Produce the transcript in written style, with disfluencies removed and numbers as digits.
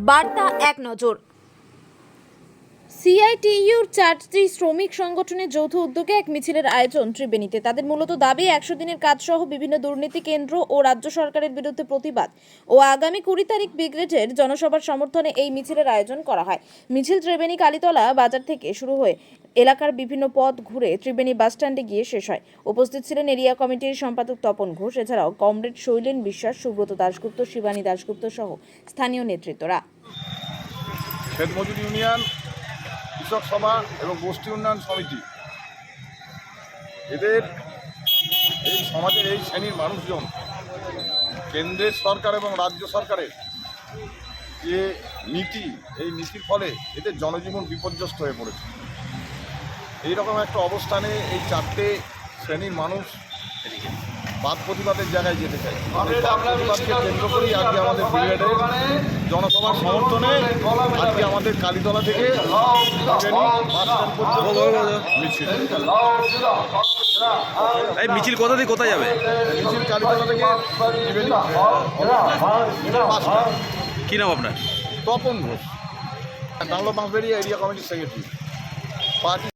বার্তা এক নজর। সিআইটিইউর 4টি শ্রমিক সংগঠনের যৌথ উদ্যোগে এক মিছিলের আয়োজন ত্রিবেণীতে। তাদের মূলত দাবি 100 দিনের কাজ সহ বিভিন্ন দুর্নীতি, কেন্দ্র ও রাজ্য সরকারের বিরুদ্ধে প্রতিবাদ ও আগামী 20 তারিখ ব্রিগেডের জনসভার সমর্থনে এই মিছিলের আয়োজন করা হয়। মিছিল ত্রিবেণী কালীতলা বাজার থেকে শুরু হয়ে এলাকার বিভিন্ন পথ ঘুরে ত্রিবেণী বাসস্ট্যান্ডে গিয়ে শেষ হয়। উপস্থিত ছিলেন এরিয়া কমিটির সম্পাদক তপন ঘোষ, এছাড়াও কমরেড শৈলেন বিশ্বাস, সুব্রত দাশগুপ্ত, শিবানী দাশগুপ্ত সহ স্থানীয় নেতৃত্বরা। ক্ষেত মজুর ইউনিয়ন, কৃষক সভা এবং গোষ্ঠী উন্নয়ন সমিতি, এদের এই সমাজের এই শ্রেণীর মানুষজন কেন্দ্রের সরকার এবং রাজ্য সরকারের যে নীতি, এই নীতির ফলে এদের জনজীবন বিপর্যস্ত হয়ে পড়েছে। এইরকম একটা অবস্থানে এই 4টে শ্রেণীর মানুষ বাদ প্রতিবাদের জায়গায় যেতে চাই। প্রতিবাদকে কেন্দ্র করেই আজকে আমাদের ব্রিগেডের জনসভার সমর্থনে আজকে আমাদের কালীতলা থেকে মিছিল কোথা থেকে কোথায় যাবে? মিছিল কালীতলা থেকে কি নাম আপনার? তপন ঘোষ, ডানলপ বাঁশবেড়িয়া এরিয়া কমিটির সেক্রেটারি। পার্টি